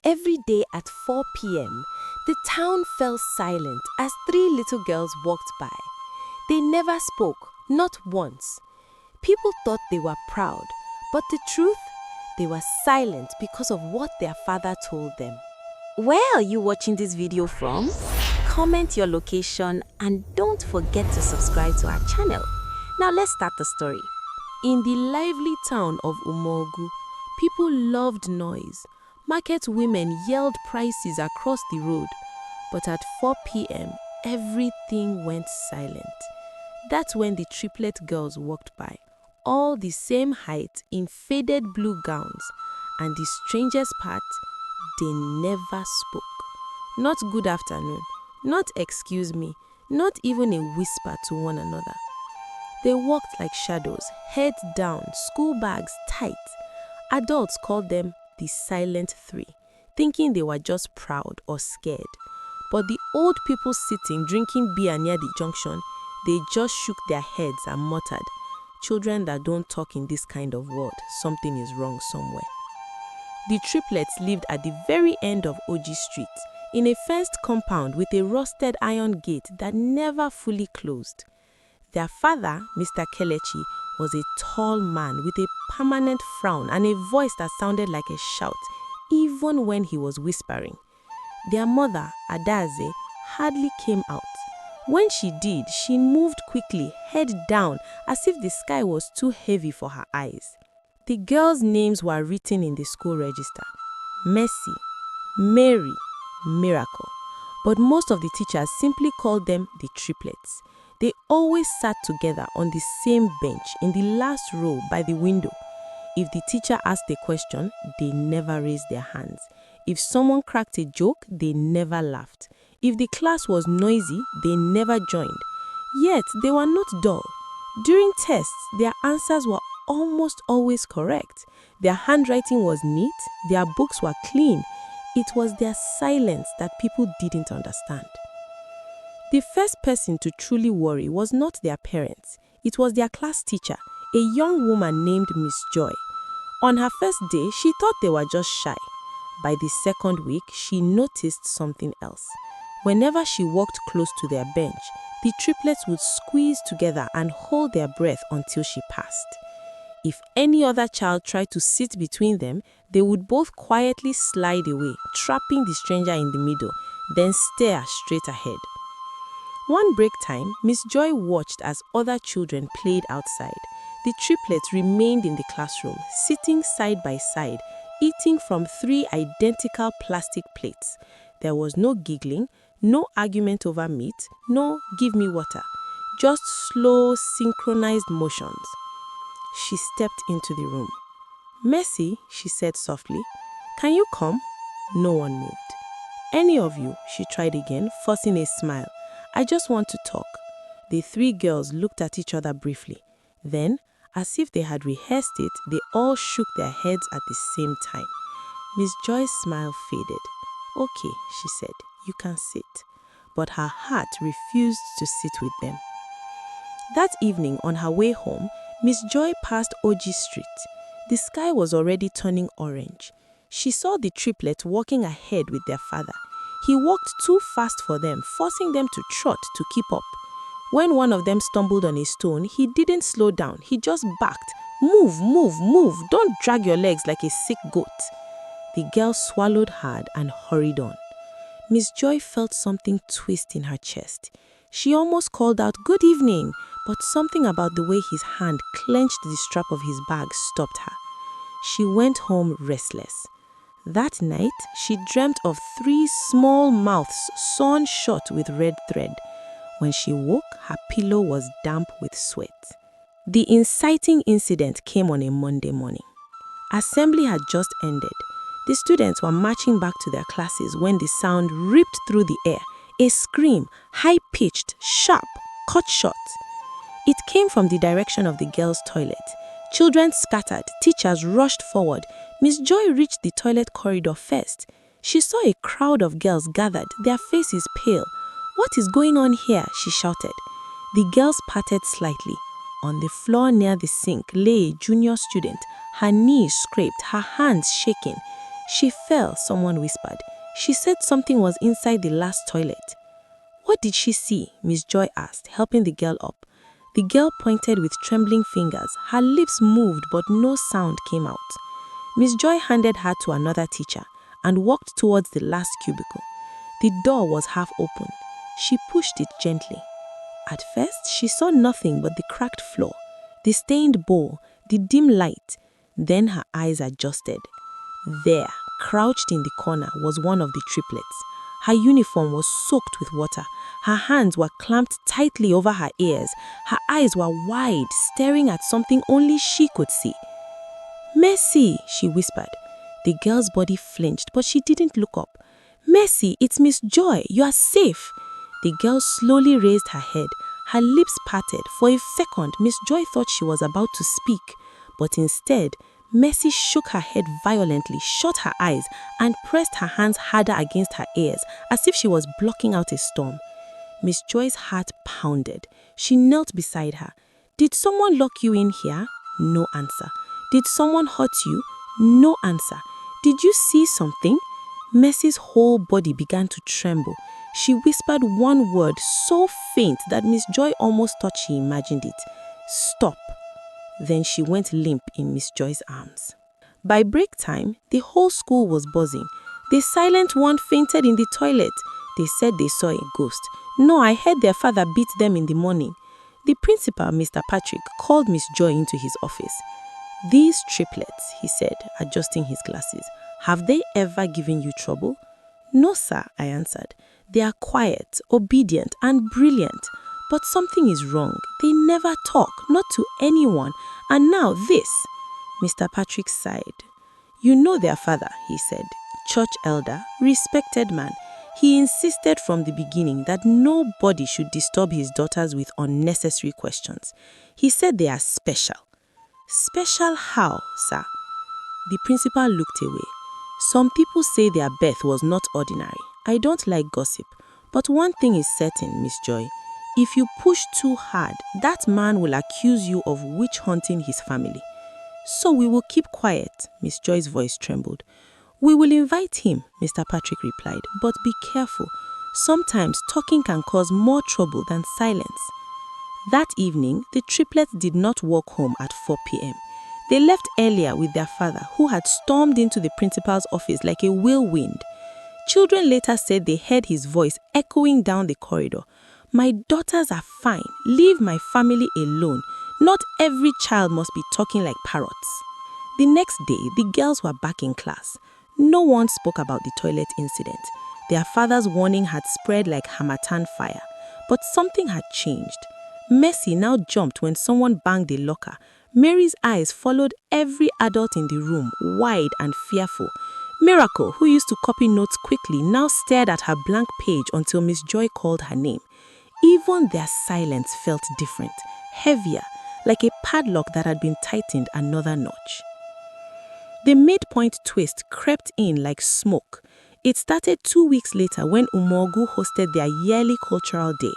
Every day at 4 p.m., the town fell silent as three little girls walked by. They never spoke, not once. People thought they were proud, but the truth? They were silent because of what their father told them. Where are you watching this video from? Comment your location and don't forget to subscribe to our channel. Now let's start the story. In the lively town of Umogu, people loved noise. Market women yelled prices across the road. But at 4 p.m., everything went silent. That's when the triplet girls walked by, all the same height in faded blue gowns. And the strangest part, they never spoke. Not good afternoon, not excuse me, not even a whisper to one another. They walked like shadows, heads down, school bags tight. Adults called them the silent three, thinking they were just proud or scared. But the old people sitting drinking beer near the junction, they just shook their heads and muttered, "Children that don't talk in this kind of world, something is wrong somewhere." The triplets lived at the very end of OG Street, in a fenced compound with a rusted iron gate that never fully closed. Their father, Mr. Kelechi, was a tall man with a permanent frown and a voice that sounded like a shout, even when he was whispering. Their mother, Adaze, hardly came out. When she did, she moved quickly, head down, as if the sky was too heavy for her eyes. The girls' names were written in the school register: Mercy, Mary, Miracle. But most of the teachers simply called them the triplets. They always sat together on the same bench in the last row by the window. If the teacher asked a question, they never raised their hands. If someone cracked a joke, they never laughed. If the class was noisy, they never joined. Yet, they were not dull. During tests, their answers were almost always correct. Their handwriting was neat, their books were clean. It was their silence that people didn't understand. The first person to truly worry was not their parents. It was their class teacher, a young woman named Miss Joy. On her first day, she thought they were just shy. By the second week, she noticed something else. Whenever she walked close to their bench, the triplets would squeeze together and hold their breath until she passed. If any other child tried to sit between them, they would both quietly slide away, trapping the stranger in the middle, then stare straight ahead. One break time, Miss Joy watched as other children played outside. The triplets remained in the classroom, sitting side by side, eating from 3 identical plastic plates. There was no giggling, no argument over meat, no "give me water," just slow, synchronized motions. She stepped into the room. "Mercy," she said softly, "can you come?" No one moved. "Any of you," she tried again, forcing a smile. "I just want to talk." The 3 girls looked at each other briefly. Then, as if they had rehearsed it, they all shook their heads at the same time. Miss Joy's smile faded. "Okay," she said, "you can sit." But her heart refused to sit with them. That evening, on her way home, Miss Joy passed OG Street. The sky was already turning orange. She saw the triplets walking ahead with their father. He walked too fast for them, forcing them to trot to keep up. When one of them stumbled on a stone, he didn't slow down. He just barked, "Move, move, move. Don't drag your legs like a sick goat." The girl swallowed hard and hurried on. Miss Joy felt something twist in her chest. She almost called out, "Good evening," but something about the way his hand clenched the strap of his bag stopped her. She went home restless. That night, she dreamt of 3 small mouths sewn shut with red thread. When she woke, her pillow was damp with sweat. The inciting incident came on a Monday morning. Assembly had just ended. The students were marching back to their classes when the sound ripped through the air. A scream, high-pitched, sharp, cut short. It came from the direction of the girls' toilet. Children scattered, teachers rushed forward. Miss Joy reached the toilet corridor first. She saw a crowd of girls gathered, their faces pale. "What is going on here?" she shouted. The girls parted slightly. On the floor near the sink lay a junior student, her knees scraped, her hands shaking. She fell, someone whispered. She said something was inside the last toilet. What did she see? Miss Joy asked, helping the girl up. The girl pointed with trembling fingers. Her lips moved, but no sound came out. Miss Joy handed her to another teacher and walked towards the last cubicle. The door was half open. She pushed it gently. At first, she saw nothing but the cracked floor, the stained bowl, the dim light. Then her eyes adjusted. There, crouched in the corner, was one of the triplets. Her uniform was soaked with water. Her hands were clamped tightly over her ears. Her eyes were wide, staring at something only she could see. "Mercy," she whispered. The girl's body flinched, but she didn't look up. "Mercy, it's Miss Joy. You are safe." The girl slowly raised her head. Her lips parted. For a second, Miss Joy thought she was about to speak, but instead, Mercy shook her head violently, shut her eyes, and pressed her hands harder against her ears, as if she was blocking out a storm. Miss Joy's heart pounded. She knelt beside her. "Did someone lock you in here?" No answer. "Did someone hurt you?" No answer. "Did you see something?" Mercy's whole body began to tremble. She whispered one word so faint that Miss Joy almost thought she imagined it. "Stop." Then she went limp in Miss Joy's arms. By break time, the whole school was buzzing. The silent one fainted in the toilet. They said they saw a ghost. No, I heard their father beat them in the morning. The principal, Mr. Patrick, called Miss Joy into his office. "These triplets," he said, adjusting his glasses, "have they ever given you trouble?" "No, sir," I answered. "They are quiet, obedient, and brilliant. But something is wrong. They never talk, not to anyone. And now this." Mr. Patrick sighed. "You know their father," he said. "Church elder, respected man. He insisted from the beginning that nobody should disturb his daughters with unnecessary questions. He said they are special." "Special how, sir?" The principal looked away. "Some people say their birth was not ordinary. I don't like gossip. But one thing is certain, Miss Joy. If you push too hard, that man will accuse you of witch hunting his family. So we will keep quiet." Miss Joy's voice trembled. "We will invite him," Mr. Patrick replied, "but be careful. Sometimes talking can cause more trouble than silence." That evening, the triplets did not walk home at 4 p.m. They left earlier with their father, who had stormed into the principal's office like a whirlwind. Children later said they heard his voice echoing down the corridor. "My daughters are fine. Leave my family alone. Not every child must be talking like parrots." The next day, the girls were back in class. No one spoke about the toilet incident. Their father's warning had spread like harmattan fire. But something had changed. Mercy now jumped when someone banged a locker. Mary's eyes followed every adult in the room, wide and fearful. Miracle, who used to copy notes quickly, now stared at her blank page until Miss Joy called her name. Even their silence felt different, heavier, like a padlock that had been tightened another notch. The midpoint twist crept in like smoke. It started 2 weeks later when Umogu hosted their yearly cultural day.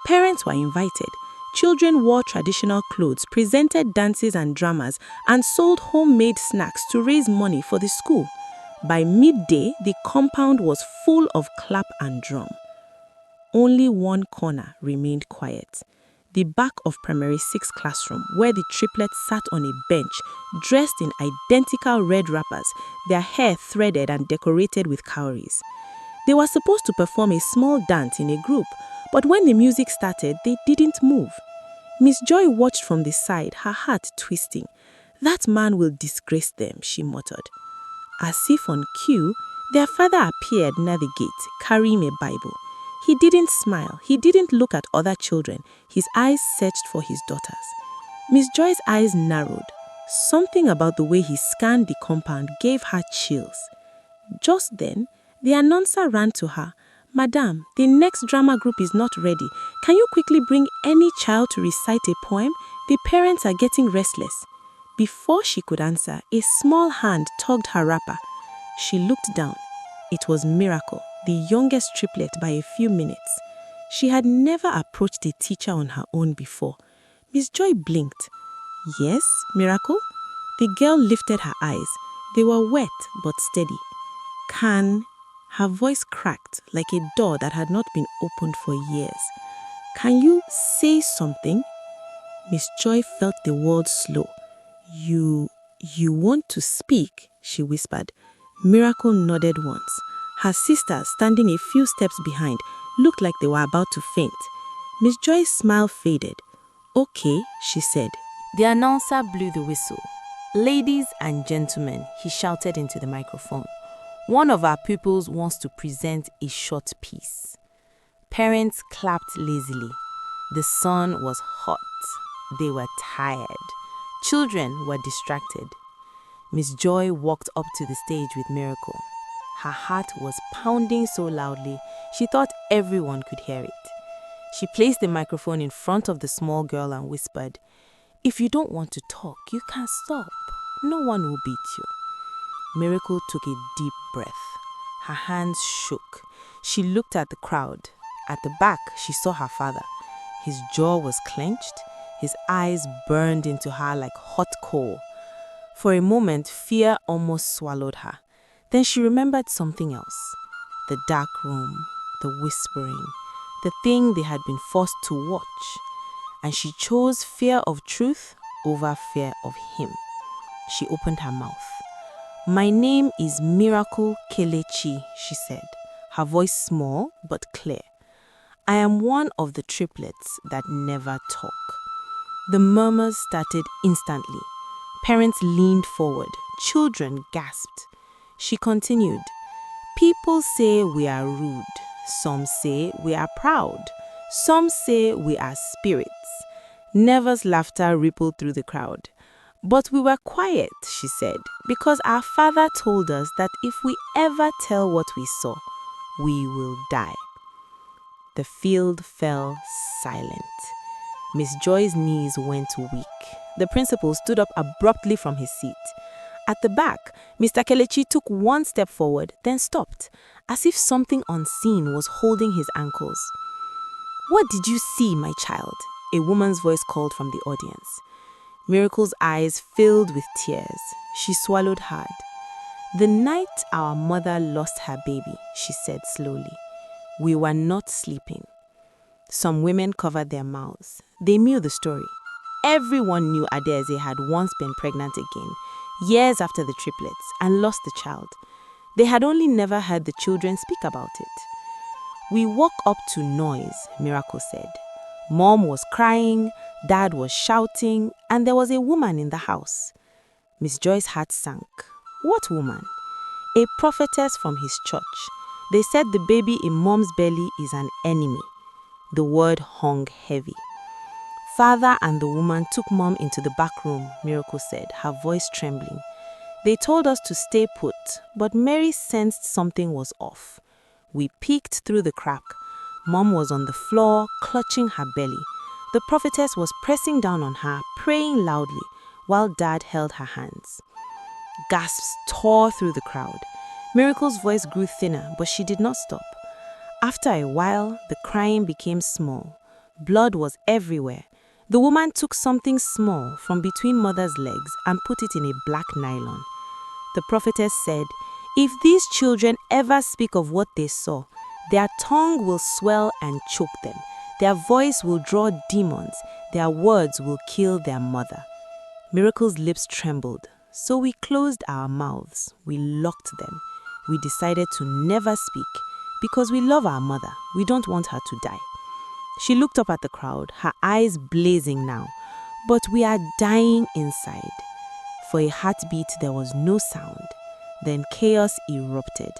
Parents were invited. Children wore traditional clothes, presented dances and dramas, and sold homemade snacks to raise money for the school. By midday, the compound was full of clap and drum. Only one corner remained quiet. The back of Primary 6 classroom, where the triplets sat on a bench, dressed in identical red wrappers, their hair threaded and decorated with cowries. They were supposed to perform a small dance in a group, but when the music started, they didn't move. Miss Joy watched from the side, her heart twisting. "That man will disgrace them," she muttered. As if on cue, their father appeared near the gate, carrying a Bible. He didn't smile. He didn't look at other children. His eyes searched for his daughters. Miss Joy's eyes narrowed. Something about the way he scanned the compound gave her chills. Just then, the announcer ran to her. "Madam, the next drama group is not ready. Can you quickly bring any child to recite a poem? The parents are getting restless." Before she could answer, a small hand tugged her wrapper. She looked down. It was Miracle, the youngest triplet by a few minutes. She had never approached a teacher on her own before. Miss Joy blinked. "Yes, Miracle?" The girl lifted her eyes. They were wet but steady. Her voice cracked like a door that had not been opened for years. Can you say something? Miss Joy felt the world slow. You want to speak, she whispered. Miracle nodded once. Her sisters, standing a few steps behind, looked like they were about to faint. Miss Joy's smile faded. Okay, she said. The announcer blew the whistle. Ladies and gentlemen, he shouted into the microphone. One of our pupils wants to present a short piece. Parents clapped lazily. The sun was hot. They were tired. Children were distracted. Miss Joy walked up to the stage with Miracle. Her heart was pounding so loudly, she thought everyone could hear it. She placed the microphone in front of the small girl and whispered, "If you don't want to talk, you can stop. No one will beat you." Miracle took a deep breath. Her hands shook. She looked at the crowd. At the back, she saw her father. His jaw was clenched. His eyes burned into her like hot coal. For a moment, fear almost swallowed her. Then she remembered something else. The dark room, the whispering, the thing they had been forced to watch. And she chose fear of truth over fear of him. She opened her mouth. "My name is Miracle Kelechi," she said, her voice small but clear. "I am one of the triplets that never talk." The murmurs started instantly. Parents leaned forward. Children gasped. She continued, "People say we are rude. Some say we are proud. Some say we are spirits." Nervous laughter rippled through the crowd. "But we were quiet," she said, "because our father told us that if we ever tell what we saw, we will die." The field fell silent. Miss Joy's knees went weak. The principal stood up abruptly from his seat. At the back, Mr. Kelechi took one step forward, then stopped, as if something unseen was holding his ankles. "What did you see, my child?" a woman's voice called from the audience. Miracle's eyes filled with tears. She swallowed hard. "The night our mother lost her baby," she said slowly, "we were not sleeping." Some women covered their mouths. They knew the story. Everyone knew Adeze had once been pregnant again, years after the triplets, and lost the child. They had only never heard the children speak about it. "We woke up to noise," Miracle said. "Mom was crying, Dad was shouting, and there was a woman in the house." Miss Joy's heart sank. "What woman?" "A prophetess from his church. They said the baby in Mom's belly is an enemy." The word hung heavy. "Father and the woman took Mom into the back room," Miracle said, her voice trembling. "They told us to stay put, but Mary sensed something was off. We peeked through the crack. Mom was on the floor, clutching her belly. The prophetess was pressing down on her, praying loudly, while Dad held her hands." Gasps tore through the crowd. Miracle's voice grew thinner, but she did not stop. After a while, the crying became small. Blood was everywhere. The woman took something small from between Mother's legs and put it in a black nylon. The prophetess said, "If these children ever speak of what they saw, their tongue will swell and choke them. Their voice will draw demons. Their words will kill their mother." Miracle's lips trembled. So we closed our mouths. We locked them. We decided to never speak. Because we love our mother. We don't want her to die. She looked up at the crowd, her eyes blazing now. "But we are dying inside." For a heartbeat, there was no sound. Then chaos erupted.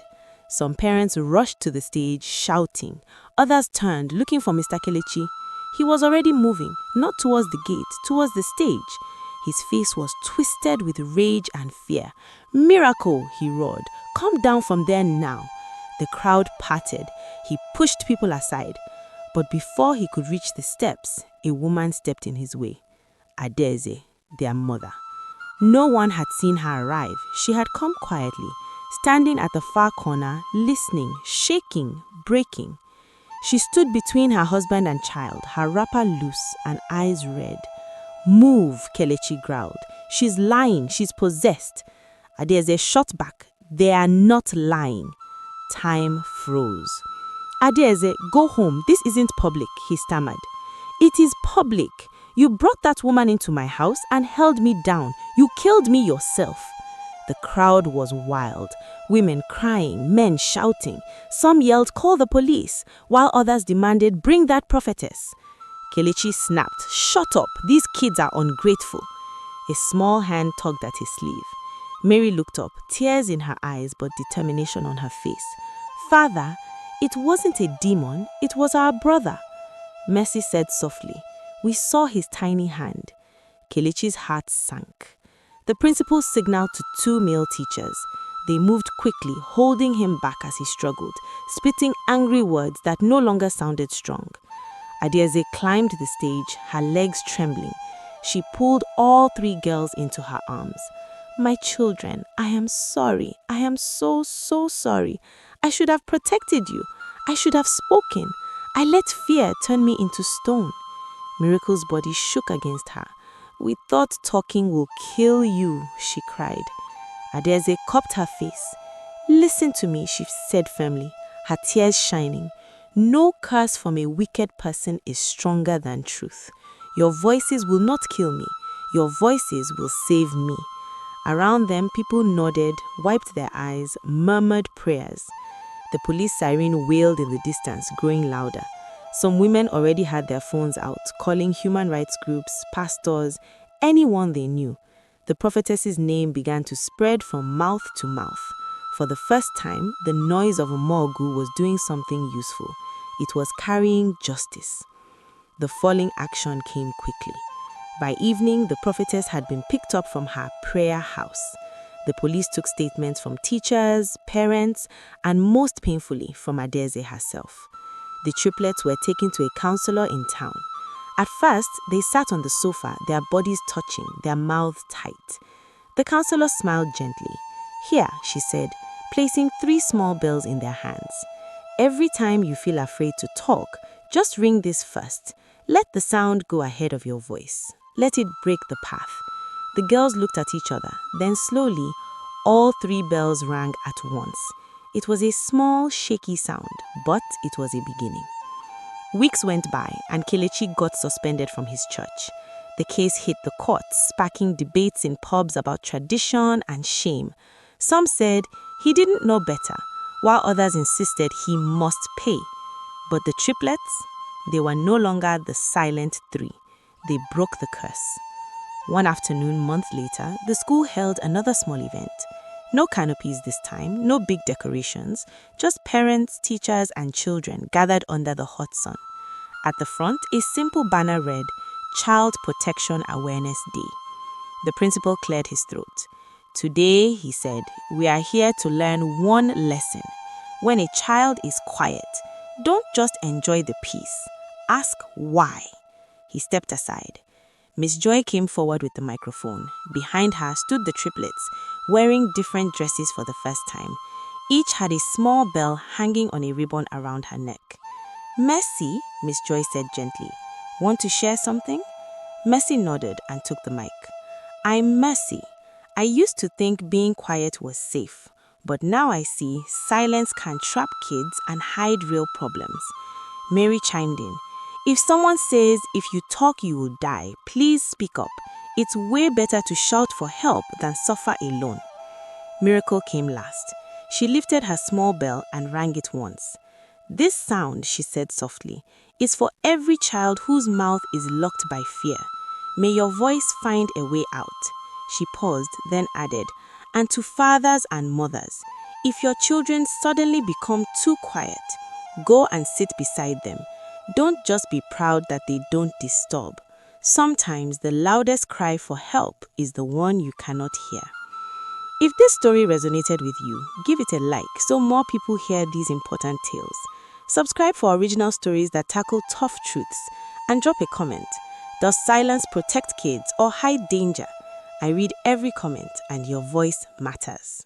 Some parents rushed to the stage, shouting. Others turned, looking for Mr. Kelechi. He was already moving, not towards the gate, towards the stage. His face was twisted with rage and fear. "Miracle," he roared. "Come down from there now." The crowd parted. He pushed people aside. But before he could reach the steps, a woman stepped in his way. Adeze, their mother. No one had seen her arrive. She had come quietly, standing at the far corner, listening, shaking, breaking. She stood between her husband and child, her wrapper loose and eyes red. "Move," Kelechi growled. "She's lying. She's possessed." Adeze shot back. They are not lying. Time froze. Adeze, go home. This isn't public, he stammered. It is public. You brought that woman into my house and held me down. You killed me yourself. The crowd was wild. Women crying, men shouting. Some yelled, call the police, while others demanded, bring that prophetess. Kelechi snapped, shut up, these kids are ungrateful. A small hand tugged at his sleeve. Mary looked up, tears in her eyes but determination on her face. Father, it wasn't a demon, it was our brother. Mercy said softly, we saw his tiny hand. Kelechi's heart sank. The principal signaled to 2 male teachers. They moved quickly, holding him back as he struggled, spitting angry words that no longer sounded strong. Adeze climbed the stage, her legs trembling. She pulled all 3 girls into her arms. My children, I am sorry. I am so sorry. I should have protected you. I should have spoken. I let fear turn me into stone. Miracle's body shook against her. We thought talking will kill you, she cried. Adeze cupped her face. Listen to me, she said firmly, her tears shining. No curse from a wicked person is stronger than truth. Your voices will not kill me. Your voices will save me. Around them, people nodded, wiped their eyes, murmured prayers. The police siren wailed in the distance, growing louder. Some women already had their phones out, calling human rights groups, pastors, anyone they knew. The prophetess's name began to spread from mouth to mouth. For the first time, the noise of a Mogu was doing something useful. It was carrying justice. The falling action came quickly. By evening, the prophetess had been picked up from her prayer house. The police took statements from teachers, parents, and most painfully from Adeze herself. The triplets were taken to a counselor in town. At first, they sat on the sofa, their bodies touching, their mouths tight. The counselor smiled gently. Here, she said, placing 3 small bells in their hands. Every time you feel afraid to talk, just ring this first. Let the sound go ahead of your voice. Let it break the path. The girls looked at each other. Then slowly, all 3 bells rang at once. It was a small, shaky sound, but it was a beginning. Weeks went by and Kelechi got suspended from his church. The case hit the courts, sparking debates in pubs about tradition and shame. Some said he didn't know better, while others insisted he must pay. But the triplets, they were no longer the silent 3. They broke the curse. One afternoon, month later, the school held another small event. No canopies this time, no big decorations, just parents, teachers, and children gathered under the hot sun. At the front, a simple banner read, Child Protection Awareness Day. The principal cleared his throat. Today, he said, we are here to learn one lesson. When a child is quiet, don't just enjoy the peace. Ask why. He stepped aside. Miss Joy came forward with the microphone. Behind her stood the triplets, wearing different dresses for the first time. Each had a small bell hanging on a ribbon around her neck. Mercy, Miss Joy said gently, want to share something? Mercy nodded and took the mic. I'm Mercy. I used to think being quiet was safe, but now I see silence can trap kids and hide real problems. Mary chimed in. If someone says, if you talk you will die, please speak up. It's way better to shout for help than suffer alone. Miracle came last. She lifted her small bell and rang it once. This sound, she said softly, is for every child whose mouth is locked by fear. May your voice find a way out. She paused, then added, and to fathers and mothers, if your children suddenly become too quiet, go and sit beside them. Don't just be proud that they don't disturb. Sometimes the loudest cry for help is the one you cannot hear. If this story resonated with you, give it a like so more people hear these important tales. Subscribe for original stories that tackle tough truths and drop a comment. Does silence protect kids or hide danger? I read every comment and your voice matters.